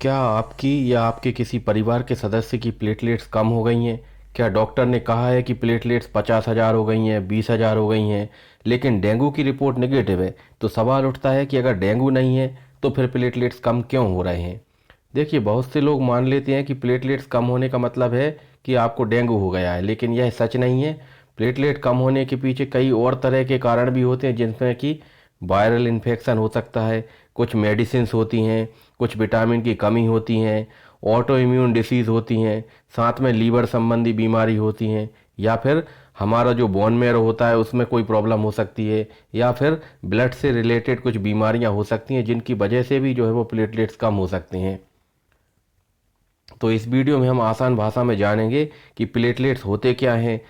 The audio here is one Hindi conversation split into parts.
क्या आपकी या आपके किसी परिवार के सदस्य की प्लेटलेट्स कम हो गई हैं? क्या डॉक्टर ने कहा है कि प्लेटलेट्स 50,000 हो गई हैं, 20,000 हो गई हैं, लेकिन डेंगू की रिपोर्ट नेगेटिव है? तो सवाल उठता है कि अगर डेंगू नहीं है तो फिर प्लेटलेट्स कम क्यों हो रहे हैं? देखिए, बहुत से लोग मान लेते हैं कि प्लेटलेट्स कम होने का मतलब है कि आपको डेंगू हो गया है, लेकिन यह सच नहीं है। प्लेटलेट कम होने के पीछे कई और तरह के कारण भी होते हैं, जिनमें कि वायरल इन्फेक्शन हो सकता है, कुछ मेडिसिन्स होती हैं, कुछ विटामिन की कमी होती हैं, ऑटो इम्यून डिसीज़ होती हैं, साथ में लीवर संबंधी बीमारी होती हैं, या फिर हमारा जो बोन मैरो होता है उसमें कोई प्रॉब्लम हो सकती है, या फिर ब्लड से रिलेटेड कुछ बीमारियां हो सकती हैं जिनकी वजह से भी जो है वो प्लेटलेट्स कम हो सकते हैं। तो इस वीडियो में हम आसान भाषा में जानेंगे कि प्लेटलेट्स होते क्या हैं,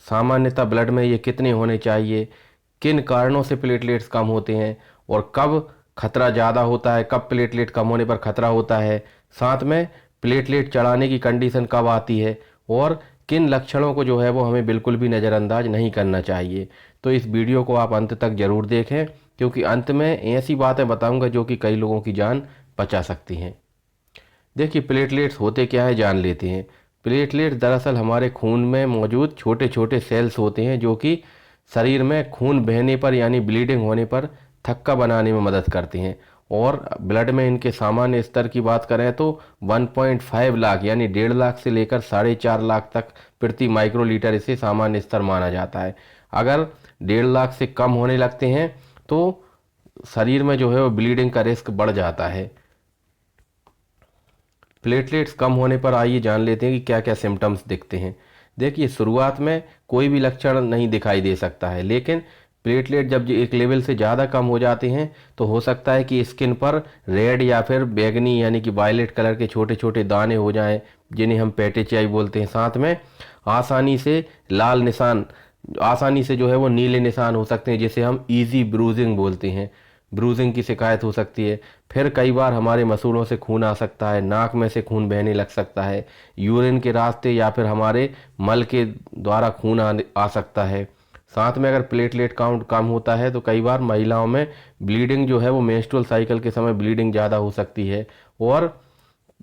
सामान्यतः ब्लड में ये कितने होने चाहिए, किन कारणों से प्लेटलेट्स कम होते हैं, और कब खतरा ज़्यादा होता है, कब प्लेटलेट कम होने पर खतरा होता है, साथ में प्लेटलेट चढ़ाने की कंडीशन कब आती है, और किन लक्षणों को जो है वो हमें बिल्कुल भी नज़रअंदाज नहीं करना चाहिए। तो इस वीडियो को आप अंत तक ज़रूर देखें, क्योंकि अंत में ऐसी बातें बताऊंगा जो कि कई लोगों की जान बचा सकती हैं। देखिए, प्लेटलेट्स होते क्या है जान लेते हैं। प्लेटलेट्स दरअसल हमारे खून में मौजूद छोटे छोटे सेल्स होते हैं जो कि शरीर में खून बहने पर यानी ब्लीडिंग होने पर थक्का बनाने में मदद करते हैं। और ब्लड में इनके सामान्य स्तर की बात करें तो 1.5 लाख यानी 1.5 लाख से लेकर 4.5 लाख तक प्रति माइक्रोलीटर इसे सामान्य स्तर माना जाता है। अगर 1.5 लाख से कम होने लगते हैं तो शरीर में जो है वो ब्लीडिंग का रिस्क बढ़ जाता है। प्लेटलेट्स कम होने पर आइए जान लेते हैं कि क्या क्या सिम्टम्स दिखते हैं। देखिए, शुरुआत में कोई भी लक्षण नहीं दिखाई दे सकता है, लेकिन प्लेटलेट जब एक लेवल से ज़्यादा कम हो जाते हैं तो हो सकता है कि स्किन पर रेड या फिर बैगनी यानी कि वायलेट कलर के छोटे छोटे दाने हो जाएं, जिन्हें हम पेटेचियाई बोलते हैं। साथ में आसानी से लाल निशान, आसानी से जो है वो नीले निशान हो सकते हैं, जिसे हम इजी ब्रूजिंग बोलते हैं। ब्रूजिंग की शिकायत हो सकती है। फिर कई बार हमारे मसूड़ों से खून आ सकता है, नाक में से खून बहने लग सकता है, यूरिन के रास्ते या फिर हमारे मल के द्वारा खून आ सकता है। साथ में अगर प्लेटलेट काउंट कम होता है तो कई बार महिलाओं में ब्लीडिंग जो है वो मेंस्ट्रुअल साइकिल के समय ब्लीडिंग ज़्यादा हो सकती है। और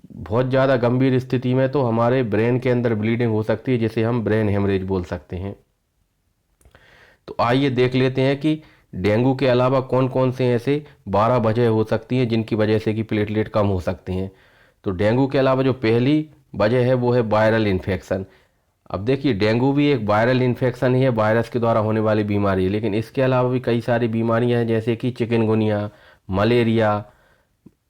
बहुत ज़्यादा गंभीर स्थिति में तो हमारे ब्रेन के अंदर ब्लीडिंग हो सकती है, जिसे हम ब्रेन हेमरेज बोल सकते हैं। तो आइए देख लेते हैं कि डेंगू के अलावा कौन कौन से ऐसे 12 वजह हो सकती हैं जिनकी वजह से कि प्लेटलेट कम हो सकते हैं। तो डेंगू के अलावा जो पहली वजह है वो है वायरल इन्फेक्शन। अब देखिए, डेंगू भी एक वायरल इन्फेक्शन ही है, वायरस के द्वारा होने वाली बीमारी है, लेकिन इसके अलावा भी कई सारी बीमारियां हैं, जैसे कि चिकनगुनिया, मलेरिया,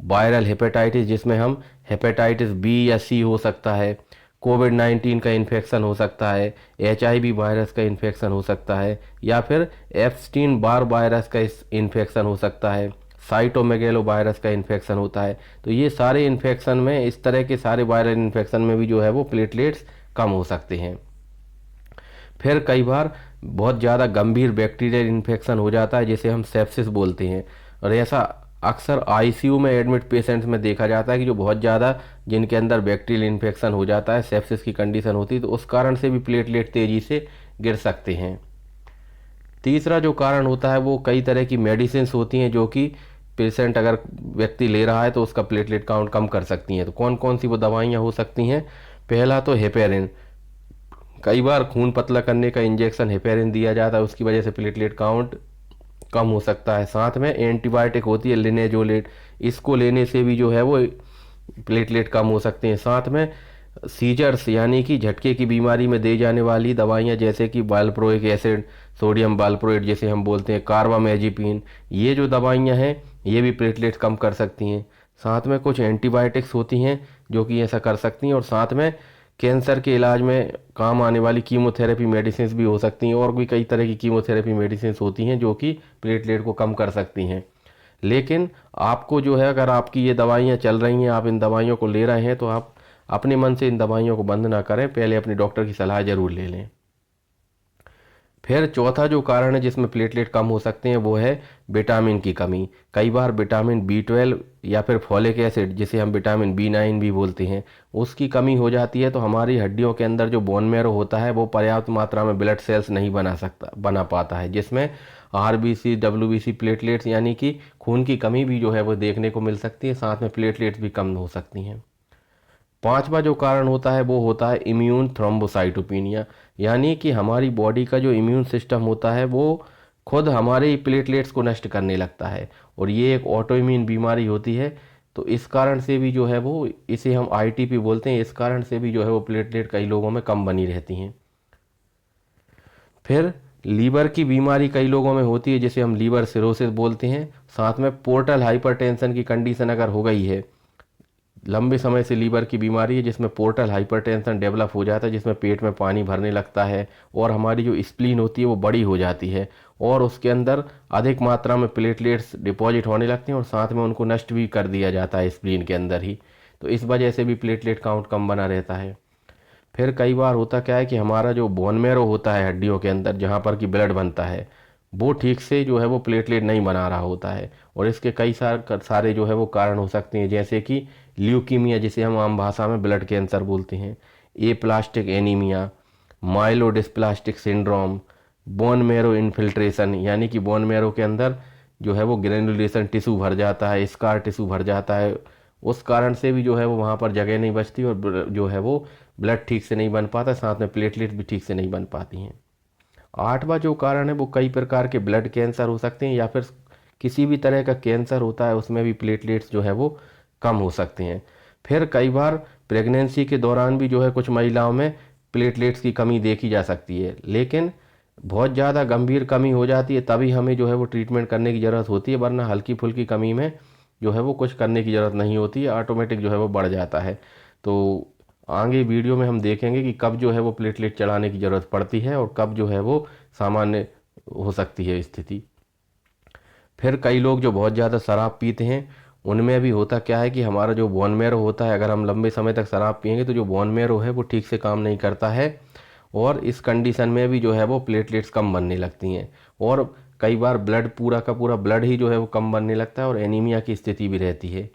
वायरल हेपेटाइटिस जिसमें हम हेपेटाइटिस बी या सी हो सकता है, कोविड-19 का इन्फेक्शन हो सकता है, HIV वायरस का इन्फेक्शन हो सकता है, या फिर एप्स्टीन बार वायरस का इन्फेक्शन हो सकता है, साइटोमेगेलो वायरस का इन्फेक्शन होता है। तो ये सारे इन्फेक्शन में, इस तरह के सारे वायरल इन्फेक्शन में भी जो है वो प्लेटलेट्स कम हो सकते हैं। फिर कई बार बहुत ज़्यादा गंभीर बैक्टीरियल इन्फेक्शन हो जाता है, जिसे हम सेप्सिस बोलते हैं। और ऐसा अक्सर ICU में एडमिट पेशेंट्स में देखा जाता है कि जो बहुत ज़्यादा, जिनके अंदर बैक्टीरियल इन्फेक्शन हो जाता है, सेप्सिस की कंडीशन होती है, तो उस कारण से भी प्लेटलेट तेज़ी से गिर सकते हैं। तीसरा जो कारण होता है वो कई तरह की मेडिसिन्स होती हैं जो कि पेशेंट, अगर व्यक्ति ले रहा है तो उसका प्लेटलेट काउंट कम कर सकती हैं। तो कौन कौन सी वो दवाइयाँ हो सकती हैं? पहला तो हेपेरिन। कई बार खून पतला करने का इंजेक्शन हेपेरिन दिया जाता है, उसकी वजह से प्लेटलेट काउंट कम हो सकता है। साथ में एंटीबायोटिक होती है लिनेजोलेट, इसको लेने से भी जो है वो प्लेटलेट कम हो सकते हैं। साथ में सीजर्स यानी कि झटके की बीमारी में दी जाने वाली दवाइयाँ, जैसे कि वालप्रोइक एसिड, सोडियम वालप्रोएट जिसे हम बोलते हैं, कार्बामेजिपिन, ये जो दवाइयाँ हैं ये भी प्लेटलेट कम कर सकती हैं। साथ में कुछ एंटीबायोटिक्स होती हैं जो कि ऐसा कर सकती हैं। और साथ में कैंसर के इलाज में काम आने वाली कीमोथेरेपी मेडिसिन भी हो सकती हैं, और भी कई तरह की कीमोथेरेपी मेडिसिन होती हैं जो कि प्लेटलेट को कम कर सकती हैं। लेकिन आपको जो है, अगर आपकी ये दवाइयाँ चल रही हैं, आप इन दवाइयों को ले रहे हैं, तो आप अपने मन से इन दवाइयों को बंद ना करें, पहले अपने डॉक्टर की सलाह जरूर ले लें। फिर चौथा जो कारण है जिसमें प्लेटलेट कम हो सकते हैं वो है विटामिन की कमी। कई बार विटामिन B12 या फिर फॉलिक एसिड, जिसे हम विटामिन B9 भी बोलते हैं, उसकी कमी हो जाती है तो हमारी हड्डियों के अंदर जो बोन मैरो होता है वो पर्याप्त मात्रा में ब्लड सेल्स नहीं बना पाता है, जिसमें आरबीसी, डब्ल्यूबीसी, प्लेटलेट्स यानी कि खून की कमी भी जो है वो देखने को मिल सकती है, साथ में प्लेटलेट्स भी कम हो सकती हैं। पांचवा जो कारण होता है वो होता है इम्यून थ्रोम्बोसाइटोपिनिया, यानी कि हमारी बॉडी का जो इम्यून सिस्टम होता है वो खुद हमारे ही प्लेटलेट्स को नष्ट करने लगता है, और ये एक ऑटो इम्यून बीमारी होती है। तो इस कारण से भी जो है वो, इसे हम आईटीपी बोलते हैं, इस कारण से भी जो है वो प्लेटलेट कई लोगों में कम बनी रहती हैं। फिर लीवर की बीमारी कई लोगों में होती है, जिसे हम लीवर सिरोसिस बोलते हैं। साथ में पोर्टल हाइपरटेंशन की कंडीशन अगर हो गई है, लंबे समय से लीवर की बीमारी है जिसमें पोर्टल हाइपरटेंशन डेवलप हो जाता है, जिसमें पेट में पानी भरने लगता है और हमारी जो स्प्लीन होती है वो बड़ी हो जाती है और उसके अंदर अधिक मात्रा में प्लेटलेट्स डिपॉजिट होने लगते हैं और साथ में उनको नष्ट भी कर दिया जाता है स्प्लीन के अंदर ही। तो इस वजह से भी प्लेटलेट काउंट कम बना रहता है। फिर कई बार होता क्या है कि हमारा जो बोन मैरो होता है हड्डियों के अंदर जहाँ पर कि ब्लड बनता है, वो ठीक से जो है वो प्लेटलेट नहीं बना रहा होता है, और इसके कई सारे जो है वो कारण हो सकते हैं, जैसे कि ल्यूकीमिया, जिसे हम आम भाषा में ब्लड कैंसर बोलते हैं, aplastic anaemia, myelodysplastic syndrome, bone marrow infiltration, यानी कि बोन मैरो के अंदर जो है वो ग्रेनुलेशन टिश्यू भर जाता है, स्कार टिश्यू भर जाता है, उस कारण से भी जो है वो वहाँ पर जगह नहीं बचती और जो है वो ब्लड ठीक से नहीं बन पाता, साथ में प्लेटलेट भी ठीक से नहीं बन पाती हैं। आठवां जो कारण है वो कई प्रकार के ब्लड कैंसर हो सकते हैं या फिर किसी भी तरह का कैंसर होता है उसमें भी प्लेटलेट्स जो है वो कम हो सकते हैं। फिर कई बार प्रेगनेंसी के दौरान भी जो है कुछ महिलाओं में प्लेटलेट्स की कमी देखी जा सकती है, लेकिन बहुत ज़्यादा गंभीर कमी हो जाती है तभी हमें जो है वो ट्रीटमेंट करने की ज़रूरत होती है, वरना हल्की फुल्की कमी में जो है वो कुछ करने की ज़रूरत नहीं होती है, ऑटोमेटिक जो है वो बढ़ जाता है। तो आगे वीडियो में हम देखेंगे कि कब जो है वो प्लेटलेट चढ़ाने की ज़रूरत पड़ती है और कब जो है वो सामान्य हो सकती है स्थिति। फिर कई लोग जो बहुत ज़्यादा शराब पीते हैं, उनमें भी होता क्या है कि हमारा जो बोन मैरो होता है, अगर हम लंबे समय तक शराब पिएंगे तो जो बोन मैरो है वो ठीक से काम नहीं करता है और इस कंडीशन में भी जो है वो प्लेटलेट्स कम बनने लगती हैं और कई बार ब्लड पूरा का पूरा ब्लड ही जो है वो कम बनने लगता है और एनीमिया की स्थिति भी रहती है।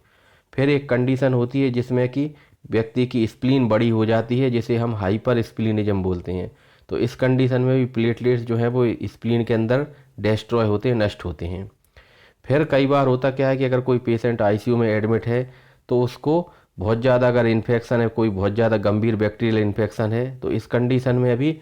फिर एक कंडीशन होती है जिसमें कि व्यक्ति की स्प्लीन बड़ी हो जाती है, जिसे हम हाइपर स्प्लीनिज्म बोलते हैं। तो इस कंडीशन में भी प्लेटलेट्स जो है वो स्प्लीन के अंदर डिस्ट्रॉय होते हैं, नष्ट होते हैं। फिर कई बार होता क्या है कि अगर कोई पेशेंट आईसीयू में एडमिट है तो उसको बहुत ज़्यादा अगर इन्फेक्शन है, कोई बहुत ज़्यादा गंभीर बैक्टीरियल इन्फेक्शन है, तो इस कंडीशन में भी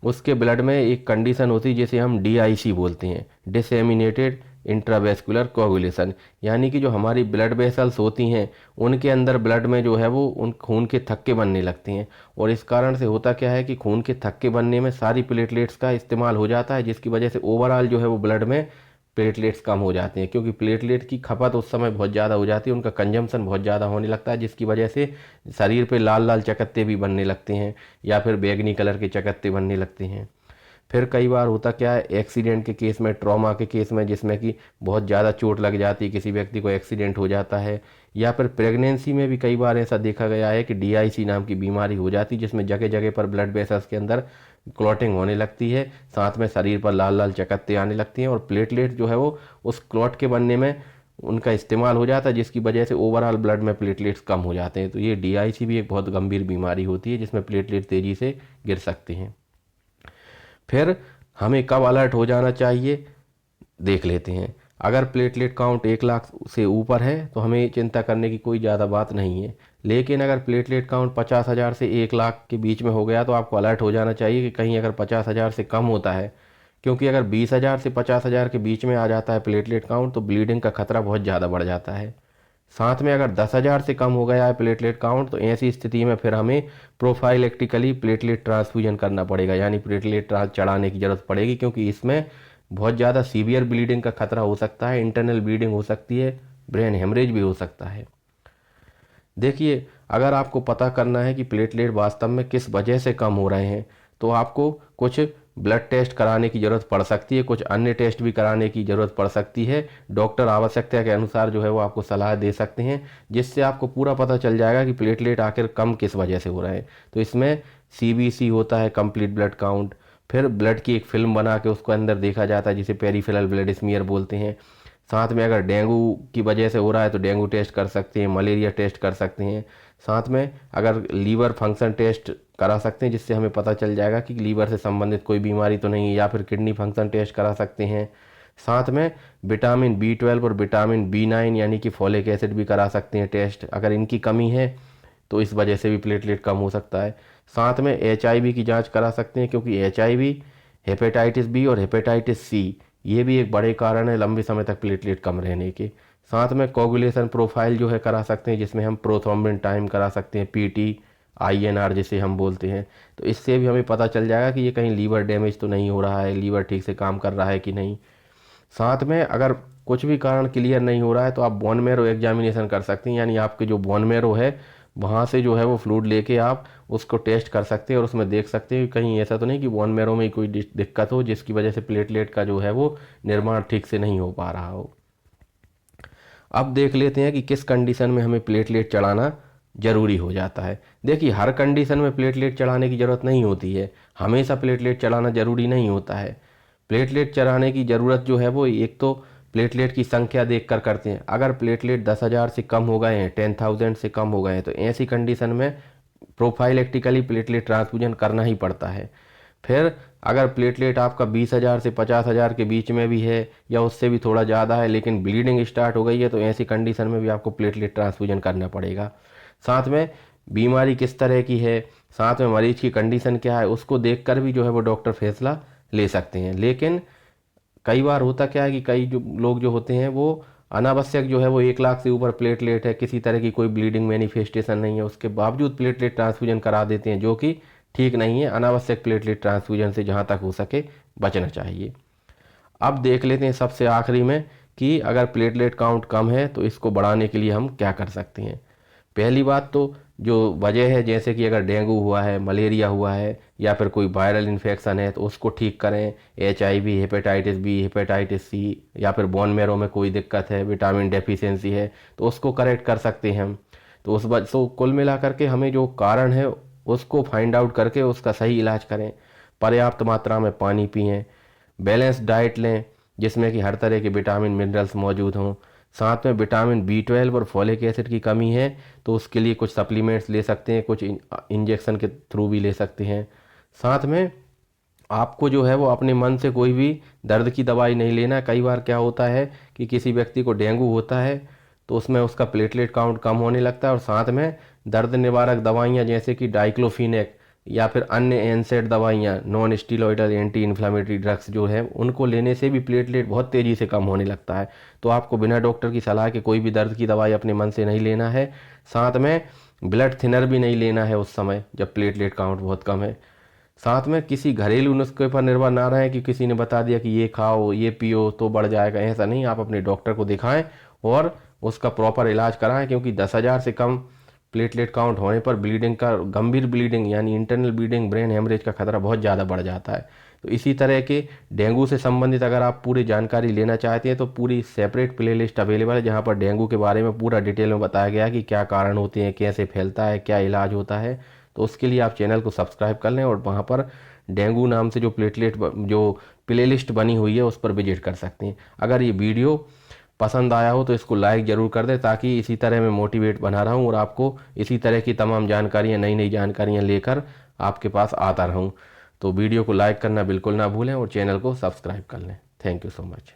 उसके ब्लड में एक कंडीशन होती है जिसे हम डीआईसी बोलते हैं, डिसेमिनेटेड इंट्रावेस्कुलर कोगुलेशन, यानी कि जो हमारी ब्लड वेसल्स होती हैं उनके अंदर ब्लड में जो है वो उन खून के थक्के बनने लगते हैं और इस कारण से होता क्या है कि खून के थक्के बनने में सारी प्लेटलेट्स का इस्तेमाल हो जाता है, जिसकी वजह से ओवरऑल जो है वो ब्लड में प्लेटलेट्स कम हो जाते हैं, क्योंकि प्लेटलेट की खपत उस समय बहुत ज़्यादा हो जाती है, उनका कंजम्पशन बहुत ज़्यादा होने लगता है, जिसकी वजह से शरीर पे लाल लाल चकत्ते भी बनने लगते हैं या फिर बैंगनी कलर के चकत्ते बनने लगते हैं। फिर कई बार होता क्या है एक्सीडेंट के केस में, ट्रॉमा के केस में, जिसमें कि बहुत ज़्यादा चोट लग जाती है, किसी व्यक्ति को एक्सीडेंट हो जाता है, या फिर प्रेगनेंसी में भी कई बार ऐसा देखा गया है कि डीआईसी नाम की बीमारी हो जाती है जिसमें जगह जगह पर ब्लड वेसल्स के अंदर क्लॉटिंग होने लगती है, साथ में शरीर पर लाल लाल चकत्ते आने लगती हैं और प्लेटलेट जो है वो उस क्लॉट के बनने में उनका इस्तेमाल हो जाता है, जिसकी वजह से ओवरऑल ब्लड में प्लेटलेट्स कम हो जाते हैं। तो ये डीआईसी भी एक बहुत गंभीर बीमारी होती है जिसमें प्लेटलेट तेज़ी से गिर सकते हैं। फिर हमें कब अलर्ट हो जाना चाहिए देख लेते हैं। अगर प्लेटलेट काउंट 1 लाख से ऊपर है तो हमें चिंता करने की कोई ज़्यादा बात नहीं है, लेकिन अगर प्लेटलेट काउंट 50,000 से 1 लाख के बीच में हो गया तो आपको अलर्ट हो जाना चाहिए कि कहीं अगर 50,000 से कम होता है, क्योंकि अगर 20,000 से 50,000 के बीच में आ जाता है प्लेटलेट काउंट तो ब्लीडिंग का खतरा बहुत ज़्यादा बढ़ जाता है। साथ में अगर 10,000 से कम हो गया है प्लेटलेट काउंट तो ऐसी स्थिति में फिर हमें प्रोफाइलेक्टिकली प्लेटलेट ट्रांसफ्यूजन करना पड़ेगा, यानी प्लेटलेट चढ़ाने की जरूरत पड़ेगी, क्योंकि इसमें बहुत ज़्यादा सीवियर ब्लीडिंग का खतरा हो सकता है, इंटरनल ब्लीडिंग हो सकती है, ब्रेन हेमरेज भी हो सकता है। देखिए, अगर आपको पता करना है कि प्लेटलेट वास्तव में किस वजह से कम हो रहे हैं तो आपको कुछ ब्लड टेस्ट कराने की ज़रूरत पड़ सकती है, कुछ अन्य टेस्ट भी कराने की ज़रूरत पड़ सकती है। डॉक्टर आवश्यकता के अनुसार जो है वो आपको सलाह दे सकते हैं, जिससे आपको पूरा पता चल जाएगा कि प्लेटलेट आखिर कम किस वजह से हो रहे हैं। तो इसमें सीबीसी होता है, कंप्लीट ब्लड काउंट, फिर ब्लड की एक फिल्म बना के उसको अंदर देखा जाता है जिसे पेरिफेरल ब्लड स्मीयर बोलते हैं। साथ में अगर डेंगू की वजह से हो रहा है तो डेंगू टेस्ट कर सकते हैं, मलेरिया टेस्ट कर सकते हैं। साथ में अगर लीवर फंक्शन टेस्ट करा सकते हैं जिससे हमें पता चल जाएगा कि लीवर से संबंधित कोई बीमारी तो नहीं है, या फिर किडनी फंक्शन टेस्ट करा सकते हैं। साथ में विटामिन B12 और विटामिन B9 यानी कि फॉलिक एसिड भी करा सकते हैं टेस्ट, अगर इनकी कमी है तो इस वजह से भी प्लेटलेट कम हो सकता है। साथ में HIV की जांच करा सकते हैं, क्योंकि HIV, हेपेटाइटिस बी और हेपेटाइटिस सी ये भी एक बड़े कारण है लंबे समय तक प्लेटलेट कम रहने के। साथ में कोगुलेशन प्रोफाइल जो है करा सकते हैं, जिसमें हम प्रोथ्रोम्बिन टाइम करा सकते हैं, PT INR जिसे हम बोलते हैं। तो इससे भी हमें पता चल जाएगा कि ये कहीं लीवर डैमेज तो नहीं हो रहा है, लीवर ठीक से काम कर रहा है कि नहीं। साथ में अगर कुछ भी कारण क्लियर नहीं हो रहा है तो आप बोन मेरो एग्जामिनेशन कर सकते हैं, यानी आपके जो बोन मेरो है वहाँ से जो है वो फ्लूइड लेके आप उसको टेस्ट कर सकते हैं और उसमें देख सकते हैं कि कहीं ऐसा तो नहीं कि बोन मेरो में कोई दिक्कत हो जिसकी वजह से प्लेटलेट का जो है वो निर्माण ठीक से नहीं हो पा रहा हो। अब देख लेते हैं कि किस कंडीशन में हमें प्लेटलेट चढ़ाना जरूरी हो जाता है। देखिए, हर कंडीशन में प्लेटलेट चढ़ाने की ज़रूरत नहीं होती है, हमेशा प्लेटलेट चढ़ाना जरूरी नहीं होता है। प्लेटलेट चढ़ाने की ज़रूरत जो है वो एक तो प्लेटलेट की संख्या देखकर करते हैं। अगर प्लेटलेट 10,000 से कम हो गए हैं, 10,000 से कम हो गए हैं, तो ऐसी कंडीशन में प्रोफाइलेक्टिकली प्लेटलेट ट्रांसफ्यूजन करना ही पड़ता है। फिर अगर प्लेटलेट आपका 20,000 से 50,000 के बीच में भी है या उससे भी थोड़ा ज़्यादा है लेकिन ब्लीडिंग स्टार्ट हो गई है, तो ऐसी कंडीशन में भी आपको प्लेटलेट ट्रांसफ्यूजन करना पड़ेगा। साथ में बीमारी किस तरह की है, साथ में मरीज की कंडीशन क्या है, उसको देखकर भी जो है वो डॉक्टर फैसला ले सकते हैं। लेकिन कई बार होता क्या है कि कई जो लोग जो होते हैं वो अनावश्यक जो है वो 1 लाख से ऊपर प्लेटलेट है, किसी तरह की कोई ब्लीडिंग मैनिफेस्टेशन नहीं है, उसके बावजूद प्लेटलेट ट्रांसफ्यूजन करा देते हैं, जो कि ठीक नहीं है। अनावश्यक प्लेटलेट ट्रांसफ्यूजन से जहाँ तक हो सके बचना चाहिए। अब देख लेते हैं सबसे आखिरी में कि अगर प्लेटलेट काउंट कम है तो इसको बढ़ाने के लिए हम क्या कर सकते हैं। पहली बात तो जो वजह है, जैसे कि अगर डेंगू हुआ है, मलेरिया हुआ है या फिर कोई वायरल इन्फेक्शन है तो उसको ठीक करें। HIV, hepatitis B, hepatitis C या फिर बोन मैरो में कोई दिक्कत है, विटामिन डेफिशिएंसी है तो उसको करेक्ट कर सकते हैं हम। तो उस वजह तो कुल मिलाकर के हमें जो कारण है उसको फाइंड आउट करके उसका सही इलाज करें। पर्याप्त मात्रा में पानी पिएं, बैलेंस डाइट लें जिसमें कि हर तरह के विटामिन मिनरल्स मौजूद हों। साथ में विटामिन B12 और फॉलिक एसिड की कमी है तो उसके लिए कुछ सप्लीमेंट्स ले सकते हैं, कुछ इंजेक्शन के थ्रू भी ले सकते हैं। साथ में आपको जो है वो अपने मन से कोई भी दर्द की दवाई नहीं लेना। कई बार क्या होता है कि किसी व्यक्ति को डेंगू होता है तो उसमें उसका प्लेटलेट काउंट कम होने लगता है और साथ में दर्द निवारक दवाइयाँ जैसे कि डाइक्लोफिनेक या फिर अन्य एनसेड दवाइयाँ, non steroidal anti inflammatory drugs जो है उनको लेने से भी प्लेटलेट बहुत तेज़ी से कम होने लगता है। तो आपको बिना डॉक्टर की सलाह के कोई भी दर्द की दवाई अपने मन से नहीं लेना है। साथ में ब्लड थिनर भी नहीं लेना है उस समय जब प्लेटलेट काउंट बहुत कम है। साथ में किसी घरेलू नुस्खे पर निर्भर ना रहें कि किसी ने बता दिया कि ये खाओ ये पियो तो बढ़ जाएगा, ऐसा नहीं। आप अपने डॉक्टर को दिखाएं और उसका प्रॉपर इलाज कराएं, क्योंकि 10,000 से कम प्लेटलेट काउंट होने पर ब्लीडिंग का, गंभीर ब्लीडिंग यानी इंटरनल ब्लीडिंग, ब्रेन हेमरेज का खतरा बहुत ज़्यादा बढ़ जाता है। तो इसी तरह के डेंगू से संबंधित अगर आप पूरी जानकारी लेना चाहते हैं तो पूरी सेपरेट प्लेलिस्ट अवेलेबल है जहाँ पर डेंगू के बारे में पूरा डिटेल में बताया गया है कि क्या कारण होते हैं, कैसे फैलता है, क्या इलाज होता है। तो उसके लिए आप चैनल को सब्सक्राइब कर लें और वहाँ पर डेंगू नाम से जो प्लेलिस्ट बनी हुई है उस पर विजिट कर सकते हैं। अगर ये वीडियो पसंद आया हो तो इसको लाइक ज़रूर कर दें, ताकि इसी तरह मैं मोटिवेट बना रहा हूँ और आपको इसी तरह की तमाम जानकारियाँ, नई नई जानकारियाँ लेकर आपके पास आता रहूँ। तो वीडियो को लाइक करना बिल्कुल ना भूलें और चैनल को सब्सक्राइब कर लें। Thank you so much.